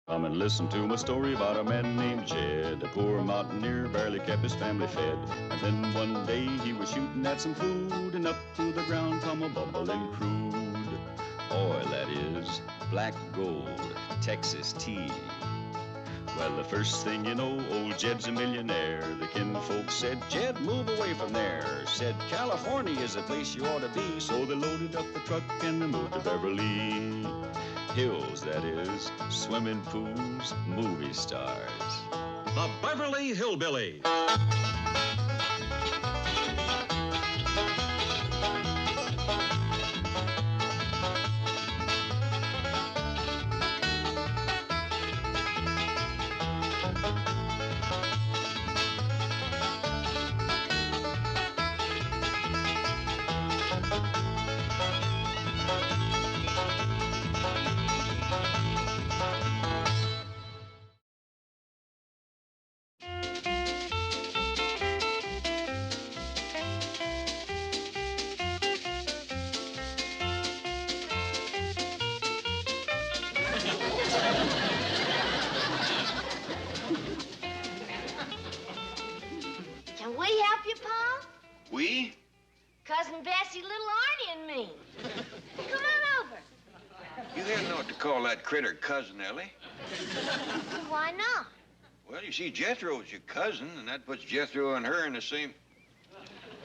Come and listen to my story about a man named Jed. A poor mountaineer barely kept his family fed. And then one day he was shooting at some food, and up to the ground come a bubbling crude oil, that is, black gold, Texas tea. Well, the first thing you know, old Jed's a millionaire. The kinfolk said, Jed, move away from there. Said, California is the place you ought to be. So they loaded up the truck and they moved to Beverly Hills, that is, swimming pools, movie stars. The Beverly Hillbillies. Can we help you, Pa? We? Cousin Bessie, little Arnie, and me. Come on over. You hadn't know what to call that critter cousin, Ellie. Why not? Well, you see, Jethro's your cousin, and that puts Jethro and her in the same...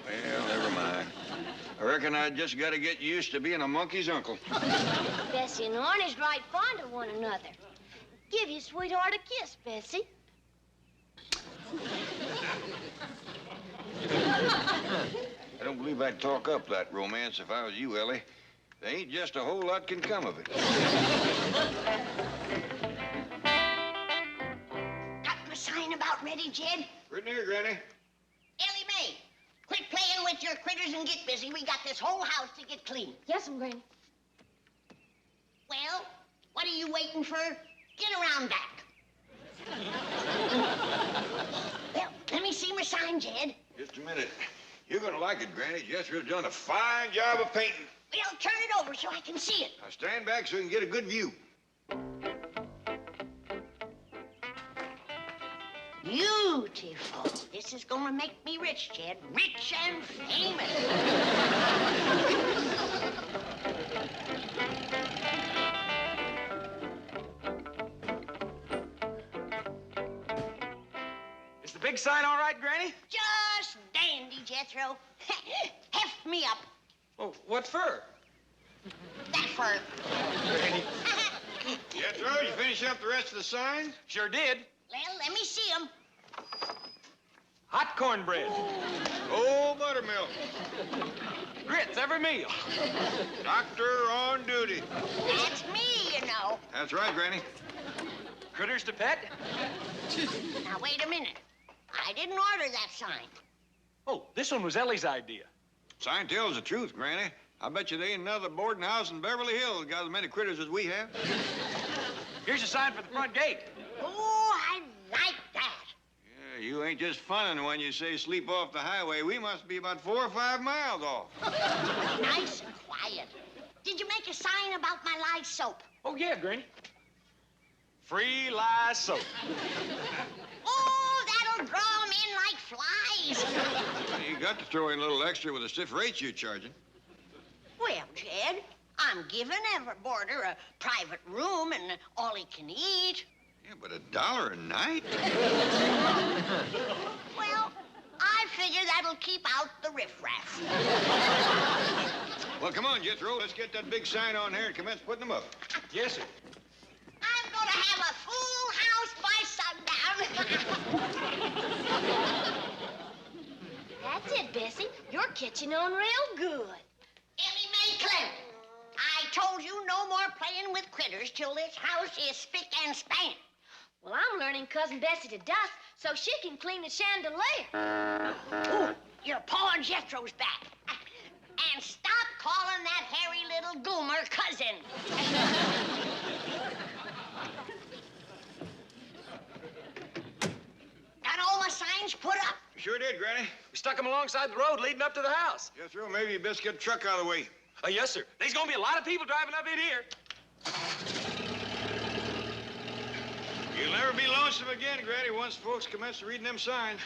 Well, never mind. I reckon I just got to get used to being a monkey's uncle. Bessie and Arnie's right fond of one another. Give your sweetheart a kiss, Bessie. I don't believe I'd talk up that romance if I was you, Ellie. There ain't just a whole lot can come of it. Got my sign about ready, Jed? Right near, Granny. Ellie Mae, quit playing with your critters and get busy. We got this whole house to get clean. Yes, Granny. Well, what are you waiting for? Get around back. Well, let me see my sign, Jed. Just a minute. You're gonna like it, Granny. Jethro's done a fine job of painting. Well, turn it over so I can see it. Now stand back so you can get a good view. Beautiful. This is gonna make me rich, Jed. Rich and famous. Is the big sign all right, Granny? Just dandy, Jethro. Heft me up. Oh, what for? That fur. Granny. Jethro, you finish up the rest of the signs? Sure did. Well, let me see 'em. Hot cornbread. Oh, buttermilk. Grits every meal. Doctor on duty. That's me, you know. That's right, Granny. Critters to pet? Now, wait a minute. I didn't order that sign. Oh, this one was Ellie's idea. Sign tells the truth, Granny. I bet you there ain't another boarding house in Beverly Hills got as many critters as we have. Here's a sign for the front gate. Oh, I like that. Yeah, you ain't just funning when you say sleep off the highway. We must be about 4 or 5 miles off. Nice and quiet. Did you make a sign about my lye soap? Oh, yeah, Granny. Free lye soap. Oh, that'll draw 'em in like flies. You got to throw in a little extra with the stiff rates you're charging. Well, Jed, I'm giving every boarder a private room and all he can eat. Yeah, but $1 a night? Well, I figure that'll keep out the riffraff. Well, come on, Jethro. Let's get that big sign on there and commence putting them up. Yes, sir. I'm gonna have a full house by sundown. That's it, Bessie. You're catching on real good. Ellie Mae Clem, I told you no more playing with critters till this house is spick and span. Well, I'm learning Cousin Bessie to dust so she can clean the chandelier. Ooh, your paw Jethro's back. And stop calling that hairy little goomer cousin. Got all my signs put up? Sure did, Granny. We stuck them alongside the road leading up to the house. Jethro, maybe you best get the truck out of the way. Yes, sir. There's gonna be a lot of people driving up in here. You'll never be lonesome again, Granny, once folks commence reading them signs.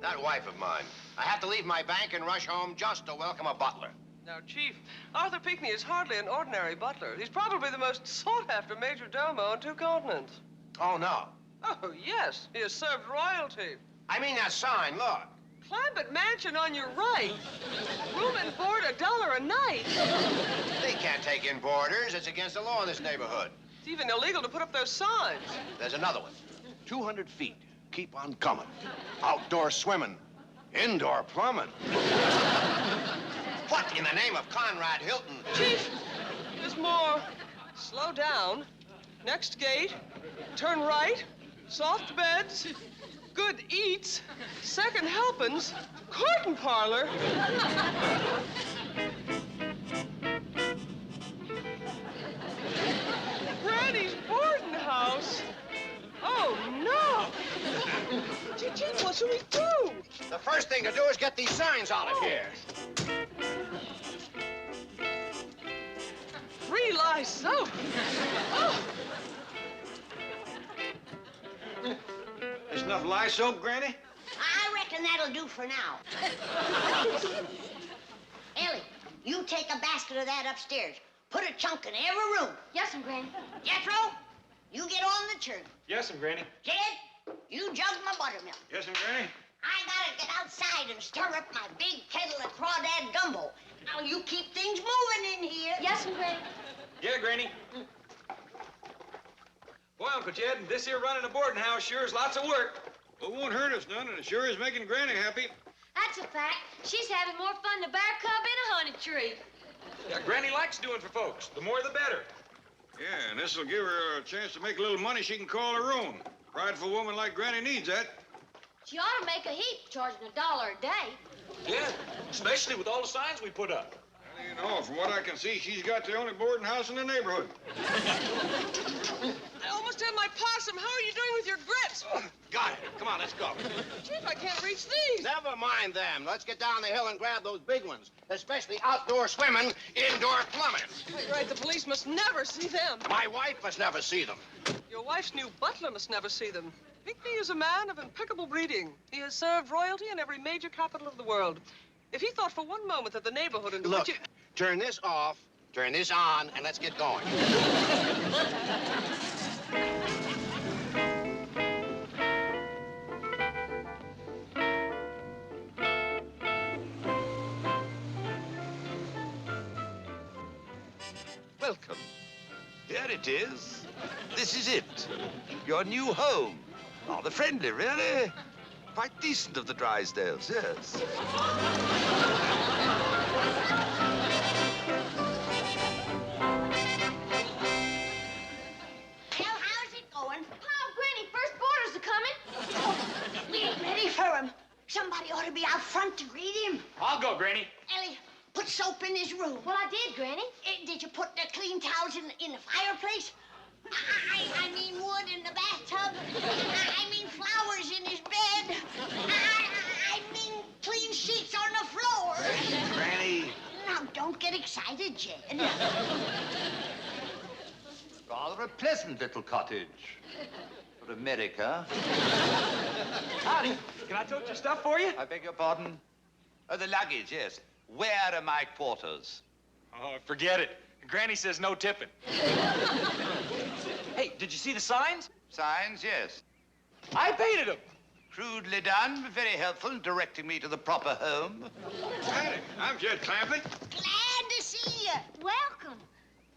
That wife of mine. I have to leave my bank and rush home just to welcome a butler. Now, Chief, Arthur Pinckney is hardly an ordinary butler. He's probably the most sought-after major domo on 2 continents. Oh, no. Oh, yes. He has served royalty. I mean that sign, look. Clambett Mansion on your right. Room and board $1 a night. They can't take in boarders. It's against the law in this neighborhood. It's even illegal to put up those signs. There's another one. 200 feet. Keep on coming. Outdoor swimming. Indoor plumbing. What in the name of Conrad Hilton? Chief, there's more. Slow down. Next gate. Turn right. Soft beds. Good eats. Second helpings. Curtain parlor. Granny's boarding house. Oh, no. Gee, what should we do? The first thing to do is get these signs out of here. Free lye soap. Oh. There's enough lye soap, Granny? I reckon that'll do for now. Ellie, you take a basket of that upstairs. Put a chunk in every room. Yes, Granny. Jethro, you get on the churn. Yes, Granny. Jed, you jug my buttermilk. Yes, Granny? I gotta get outside and stir up my big kettle of crawdad gumbo. Now you keep things moving in here. Yes, Granny. Yeah, Granny. Boy, Uncle Jed, this here running a boarding house sure is lots of work. Well, it won't hurt us none, and it sure is making Granny happy. That's a fact. She's having more fun than a bear cub in a honey tree. Yeah, Granny likes doing for folks. The more, the better. Yeah, and this'll give her a chance to make a little money she can call her own. Prideful woman like Granny needs that. She ought to make a heap charging $1 a day. Yeah, especially with all the signs we put up. Well, you know, from what I can see, she's got the only boarding house in the neighborhood. I almost had my possum. How are you doing with your grits? Got it. Come on, let's go. Chief, I can't reach these. Never mind them. Let's get down the hill and grab those big ones, especially outdoor swimming, indoor plumbing. Quite right, the police must never see them. My wife must never see them. Your wife's new butler must never see them. Pinckney is a man of impeccable breeding. He has served royalty in every major capital of the world. If he thought for one moment that the neighborhood in Look, which turn this off, turn this on, and let's get going. Welcome. Here it is. This is it. Your new home. Rather friendly, really. Quite decent of the Drysdales, yes. Well, how's it going? Oh, Granny, first boarders are coming. We ain't ready for him. Somebody ought to be out front to greet him. I'll go, Granny. Ellie, put soap in his room. Well, I did, Granny. Did you put the clean towels in the fireplace? I mean wood in the bathtub. I mean flowers in his bed. I mean clean sheets on the floor. Granny. Now, don't get excited, Jed. Rather a pleasant little cottage. For America. Howdy. Can I tote your stuff for you? I beg your pardon? Oh, the luggage, yes. Where are my quarters? Oh, forget it. Granny says no tipping. Hey, did you see the signs? Signs, yes. I painted them. Crudely done, but very helpful in directing me to the proper home. Howdy, I'm Jed Clampett. Glad to see you. Welcome.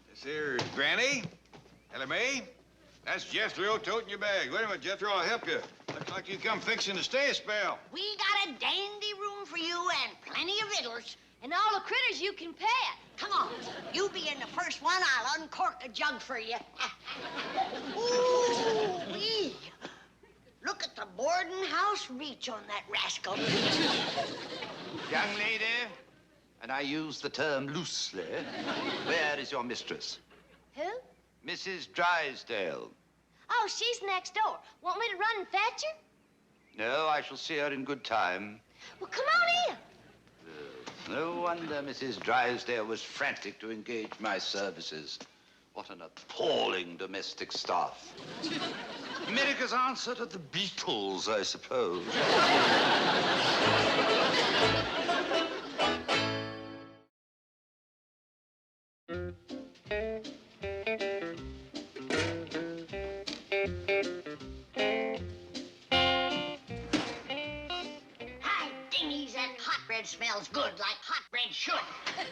This here's Granny. Ellie Mae. That's Jethro toting your bag. Wait a minute, Jethro, I'll help you. Looks like you come fixing to stay a spell. We got a dandy room for you and plenty of victuals. And all the critters you can pet. Come on, you being the first one, I'll uncork a jug for you. Ooh-wee. Look at the boarding house reach on that rascal. Young lady, and I use the term loosely, where is your mistress? Who? Mrs. Drysdale. Oh, she's next door. Want me to run and fetch her? No, I shall see her in good time. Well, come on in. No wonder Mrs. Drysdale was frantic to engage my services. What an appalling domestic staff. America's answer to the Beatles, I suppose. Hi, dingies, that hot bread smells good, like hot bread should.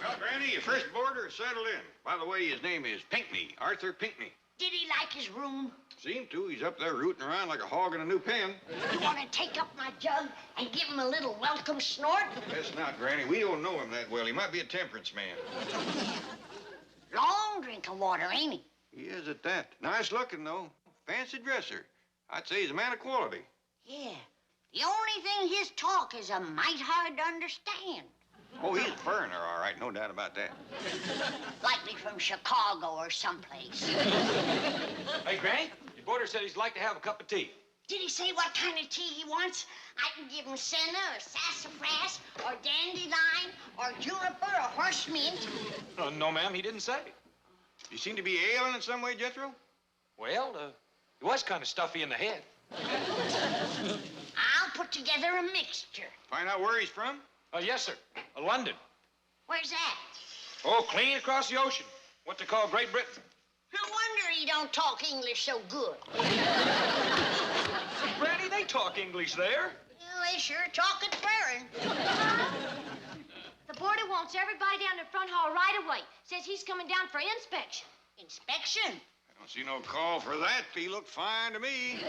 Well, Granny, your first boarder settled in. By the way, his name is Pinckney, Arthur Pinckney. Did he like his room? Seemed to. He's up there rooting around like a hog in a new pen. You want to take up my jug and give him a little welcome snort? Best not, Granny. We don't know him that well. He might be a temperance man. Long drink of water, ain't he? He is at that. Nice looking, though. Fancy dresser. I'd say he's a man of quality. Yeah. The only thing his talk is a mite hard to understand. Oh, he's a foreigner, all right. No doubt about that. Likely from Chicago or someplace. Hey, Granny, your boarder said he'd like to have a cup of tea. Did he say what kind of tea he wants? I can give him senna or sassafras or dandelion or juniper or horse mint. No, ma'am, he didn't say. You seem to be ailing in some way, Jethro? Well, he was kind of stuffy in the head. I'll put together a mixture. Find out where he's from? Yes, sir. London. Where's that? Oh, clean across the ocean. What they call Great Britain. No wonder he don't talk English so good. Granny, they talk English there. Well, they sure talk it swearing. The boarder wants everybody down the front hall right away. Says he's coming down for inspection. Inspection? I don't see no call for that. He looked fine to me.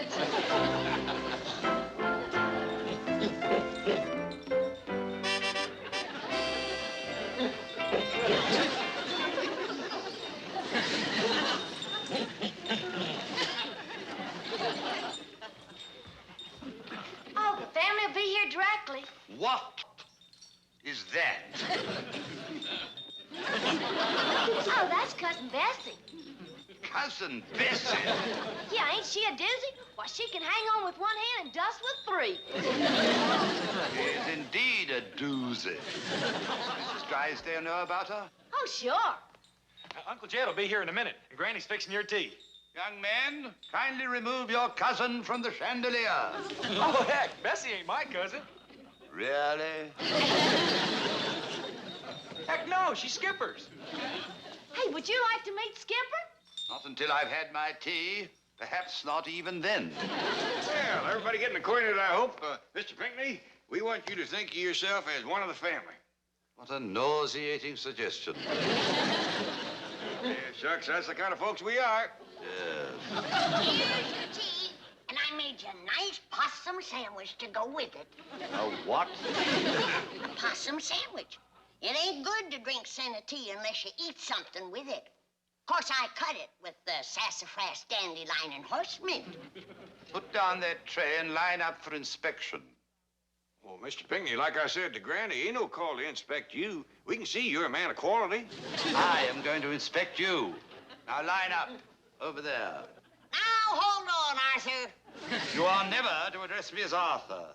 Oh, the family will be here directly. What is that? Oh, that's Cousin Bessie. Cousin Bessie? Yeah, ain't she a doozy? Why, she can hang on with one hand and dust with three. Is indeed a doozy. Mrs. Drysdale know about her? Oh, sure. Uncle Jed will be here in a minute, and Granny's fixing your tea. Young man, kindly remove your cousin from the chandelier. Oh, heck, Bessie ain't my cousin. Really? Heck no, she's Skipper's. Hey, would you like to meet Skipper? Not until I've had my tea. Perhaps not even then. Well, everybody getting acquainted, I hope. Mr. Pinckney, we want you to think of yourself as one of the family. What a nauseating suggestion. Yeah, shucks, that's the kind of folks we are. Yes. Here's your tea, and I made you a nice possum sandwich to go with it. A what? A possum sandwich. It ain't good to drink senna tea unless you eat something with it. Of course, I cut it with the sassafras, dandelion, and horse mint. Put down that tray and line up for inspection. Well, Mr. Pinckney, like I said to Granny, ain't no call to inspect you. We can see you're a man of quality. I am going to inspect you. Now line up. Over there. Now, hold on, Arthur. You are never to address me as Arthur.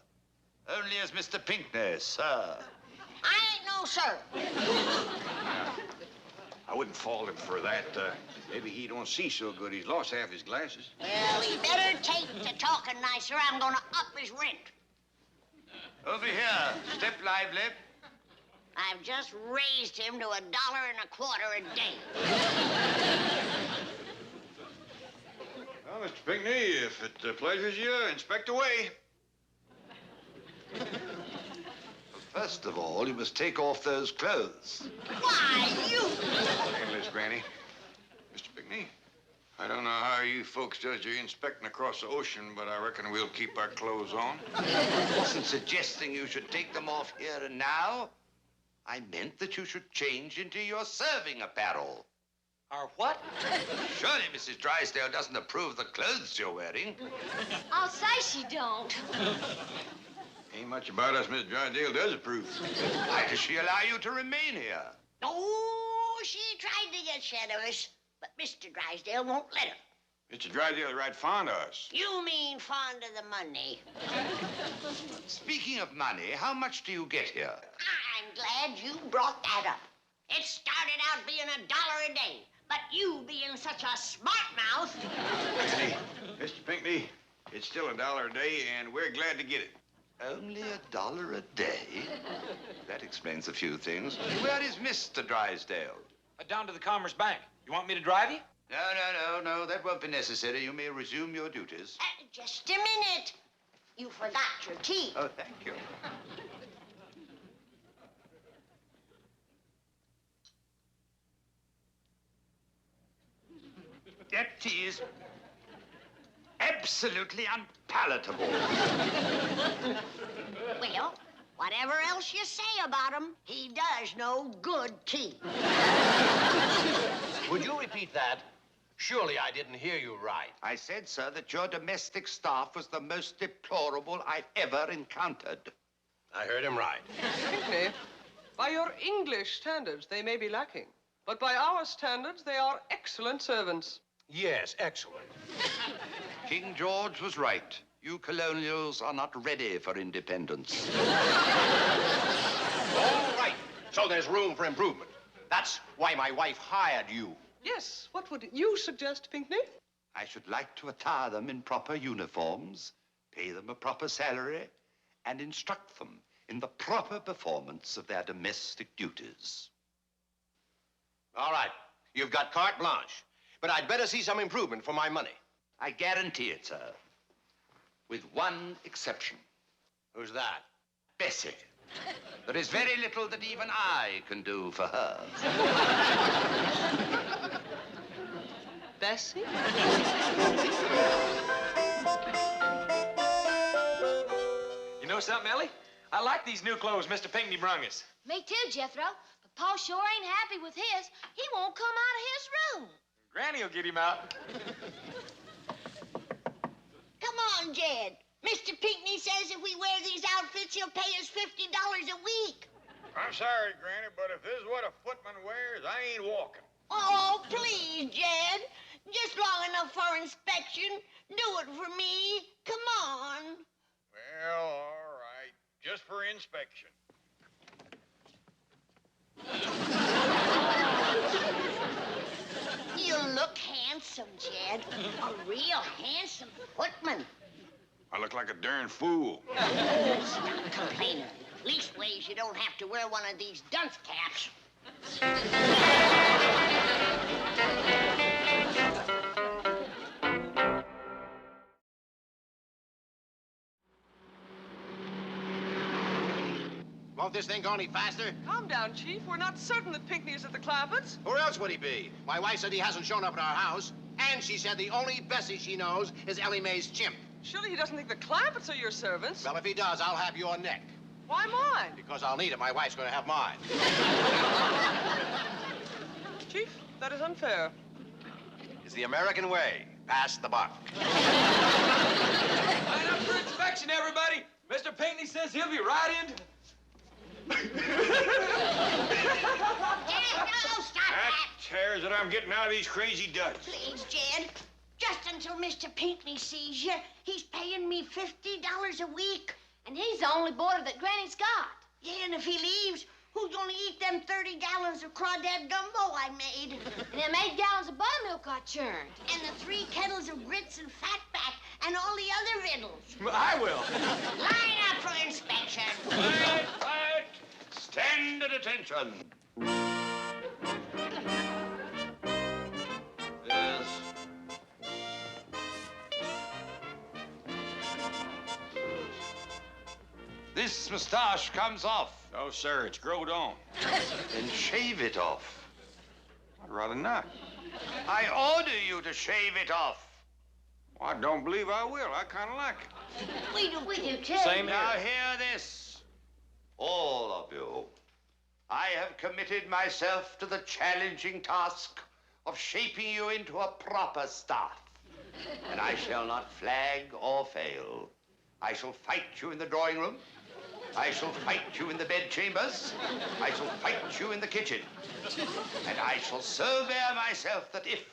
Only as Mr. Pinckney, sir. I ain't no sir. I wouldn't fault him for that. Maybe he don't see so good. He's lost half his glasses. Well, he better take to talking nicer. I'm gonna up his rent. Over here. Step lively. I've just raised him to $1.25 a day. Well, Mr. Pinckney, if it pleasures you, inspect away. First of all, you must take off those clothes. Why, you... Hey, Miss Granny. Mr. Pinckney, I don't know how you folks does your inspecting across the ocean, but I reckon we'll keep our clothes on. I wasn't suggesting you should take them off here and now. I meant that you should change into your serving apparel. Our what? Surely Mrs. Drysdale doesn't approve of the clothes you're wearing. I'll say she don't. Ain't much about us Miss Drysdale does approve. Why does she allow you to remain here? Oh, she tried to get shed of us, but Mr. Drysdale won't let her. Mr. Drysdale's right fond of us. You mean fond of the money. Speaking of money, how much do you get here? I'm glad you brought that up. It started out being $1 a day, but you being such a smart mouth. Hey, Mr. Pinckney, it's still $1 a day, and we're glad to get it. Only $1 a day? That explains a few things. Where is Mr. Drysdale? Down to the Commerce Bank. You want me to drive you? No, that won't be necessary. You may resume your duties. Just a minute. You forgot your tea. Oh, thank you. That tea is absolutely unpalatable. Well, whatever else you say about him, he does no good tea. Would you repeat that? Surely I didn't hear you right. I said, sir, that your domestic staff was the most deplorable I've ever encountered. I heard him right. Pinckney, by your English standards, they may be lacking. But by our standards, they are excellent servants. Yes, excellent. King George was right. You colonials are not ready for independence. All right. So there's room for improvement. That's why my wife hired you. Yes, what would you suggest, Pinckney? I should like to attire them in proper uniforms, pay them a proper salary, and instruct them in the proper performance of their domestic duties. All right. You've got carte blanche. But I'd better see some improvement for my money. I guarantee it, sir. With one exception. Who's that? Bessie. There is very little that even I can do for her. Bessie? You know something, Ellie? I like these new clothes Mr. Pinckney brung us. Me too, Jethro. But Pa sure ain't happy with his. He won't come out of his room. Granny will get him out. Come on, Jed. Mr. Pinckney says if we wear these outfits, he'll pay us $50 a week. I'm sorry, Granny, but if this is what a footman wears, I ain't walking. Oh, please, Jed. Just long enough for inspection. Do it for me. Come on. Well, all right. Just for inspection. You look handsome, Jed. A real handsome footman. I look like a darn fool. Stop complaining. Leastways, you don't have to wear one of these dunce caps. Won't this thing go any faster? Calm down, Chief. We're not certain that Pinckney is at the Clampetts. Who else would he be? My wife said he hasn't shown up at our house, and she said the only Bessie she knows is Ellie Mae's chimp. Surely he doesn't think the Clampetts are your servants. Well, if he does, I'll have your neck. Why mine? Because I'll need it. My wife's going to have mine. Chief, that is unfair. It's the American way. Pass the buck. Line up for inspection, everybody. Mr. Pinckney says he'll be right in. Jed, no, stop that. Tears that I'm getting out of these crazy duds. Please, Jed. Just until Mr. Pinckney sees you, he's paying me $50 a week. And he's the only boarder that Granny's got. Yeah, and if he leaves, who's gonna eat them 30 gallons of crawdad gumbo I made? And them 8 gallons of buttermilk I churned. And the 3 kettles of grits and fatback and all the other riddles. I will. Line up for inspection. Quiet, quiet. Stand at attention. Yes. This mustache comes off. No, sir, it's growed on. Then shave it off. I'd rather not. I order you to shave it off. Well, I don't believe I will. I kind of like it. We do too. Same Now here. hear this, all of you. I have committed myself to the challenging task of shaping you into a proper staff. And I shall not flag or fail. I shall fight you in the drawing room. I shall fight you in the bedchambers. I shall fight you in the kitchen. And I shall so bear myself that if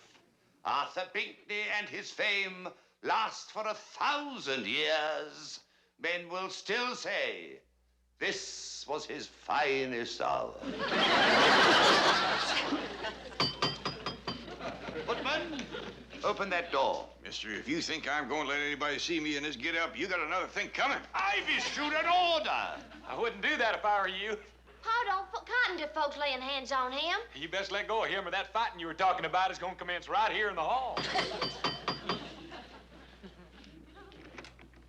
Arthur Pinckney and his fame last for 1,000 years, men will still say This was his finest hour. Footman, open that door. Mister, if you think I'm going to let anybody see me in this get-up, you got another thing coming. I've issued an order. I wouldn't do that if I were you. Hold on, Cotton to folks laying hands on him. You best let go of him or that fighting you were talking about is going to commence right here in the hall.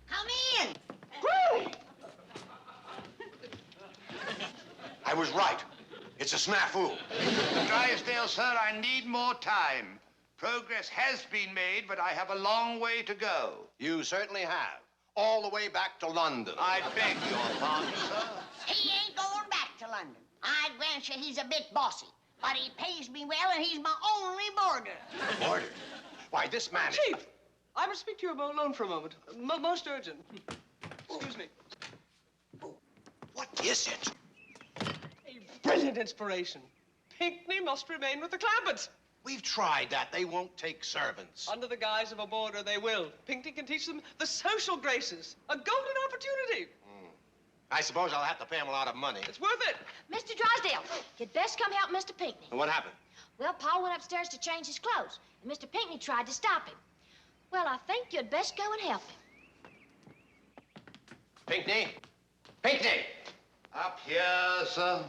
Come in. I was right. It's a snafu. Drysdale, sir, I need more time. Progress has been made, but I have a long way to go. You certainly have. All the way back to London. I beg your pardon, sir. He ain't going back to London. I grant you he's a bit bossy, but he pays me well, and he's my only boarder. Order? Why, this man... Chief, I must speak to you alone for a moment. Most urgent. Excuse me. What is it? A brilliant inspiration. Pinckney must remain with the Clampetts. We've tried that. They won't take servants. Under the guise of a boarder, they will. Pinckney can teach them the social graces. A golden opportunity. I suppose I'll have to pay him a lot of money. It's worth it. Mr. Drysdale, you'd best come help Mr. Pinckney. What happened? Well, Paul went upstairs to change his clothes, and Mr. Pinckney tried to stop him. Well, I think you'd best go and help him. Pinckney? Pinckney! Up here, sir.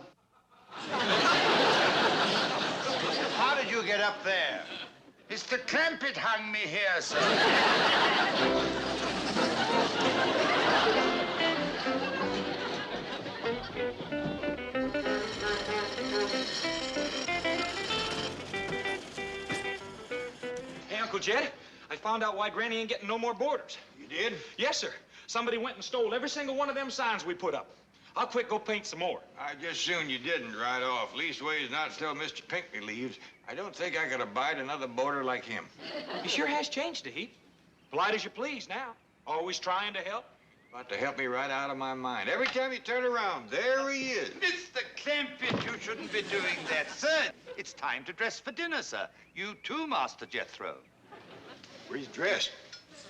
How did you get up there? Mr. Clampett hung me here, sir. Hey, Uncle Jed, I found out why Granny ain't getting no more boarders. You did? Yes, sir. Somebody went and stole every single one of them signs we put up. I'll quit go paint some more. I just soon you didn't right off. Leastways, not until Mr. Pinckney leaves. I don't think I could abide another boarder like him. He sure has changed a heap. Polite as you please now. Always trying to help. About to help me right out of my mind. Every time you turn around, there he is. Mr. Clampett, you shouldn't be doing that, sir. It's time to dress for dinner, sir. You too, Master Jethro. Where he's dressed.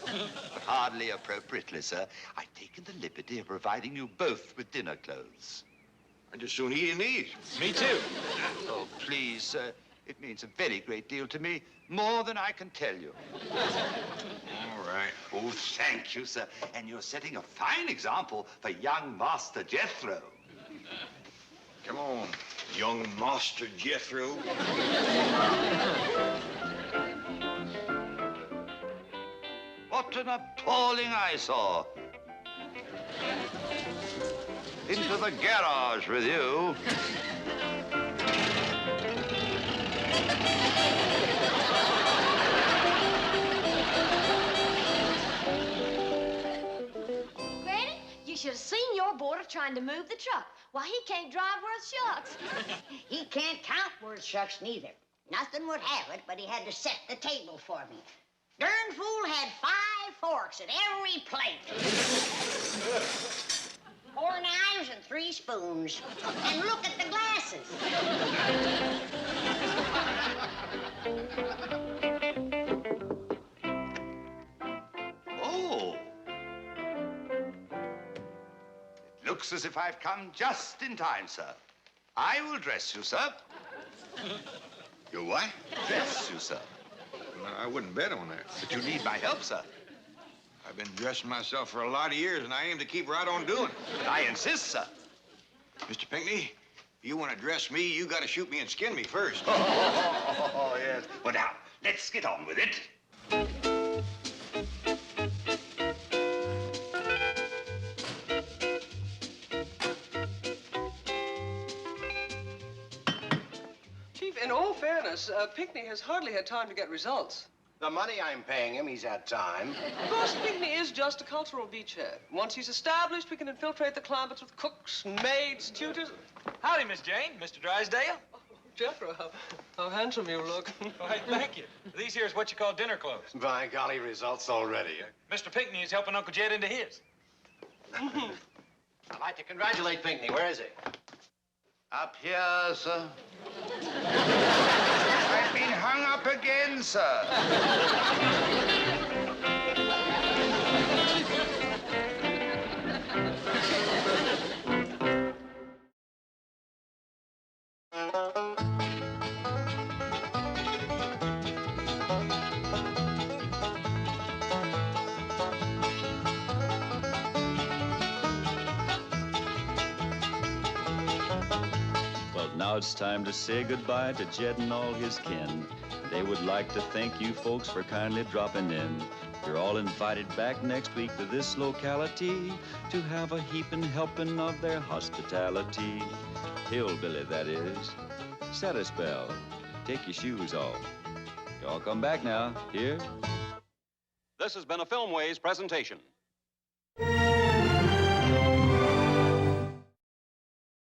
But hardly appropriately, sir. I've taken the liberty of providing you both with dinner clothes. I just soon eat in these. Me too. Oh, please, sir. It means a very great deal to me. More than I can tell you. All right. Oh, thank you, sir. And you're setting a fine example for young Master Jethro. Come on, young Master Jethro. What an appalling eyesore. Into the garage with you. Granny, you should have seen your boarder trying to move the truck. Why, he can't drive worth shucks. He can't count worth shucks neither. Nothing would have it, but he had to set the table for me. Darn fool had 5 forks at every plate. 4 knives and 3 spoons. And look at the glasses. Oh. It looks as if I've come just in time, sir. I will dress you, sir. You what? Dress you, sir. I wouldn't bet on that. But you need my help, sir. I've been dressing myself for a lot of years, and I aim to keep right on doing it. But I insist, sir. Mr. Pinckney, if you want to dress me, you got to shoot me and skin me first. Oh, yes. Well, now, let's get on with it. Chief, in all fairness, Pinckney has hardly had time to get results. The money I'm paying him, he's had time. Of course, Pinckney is just a cultural beachhead. Once he's established, we can infiltrate the Clampetts with cooks, maids, tutors. Howdy, Miss Jane. Mr. Drysdale. Jethro, how handsome you look. Why, thank you. These here's what you call dinner clothes. By golly, results already. Mr. Pinckney is helping Uncle Jed into his. I'd like to congratulate Pinckney. Where is he? Up here, sir. I've been hung up again, sir. Now it's time to say goodbye to Jed and all his kin. They would like to thank you folks for kindly dropping in. You're all invited back next week to this locality to have a heaping helping of their hospitality. Hillbilly, that is. Set a spell. Take your shoes off. Y'all come back now. Here. This has been a Filmways presentation.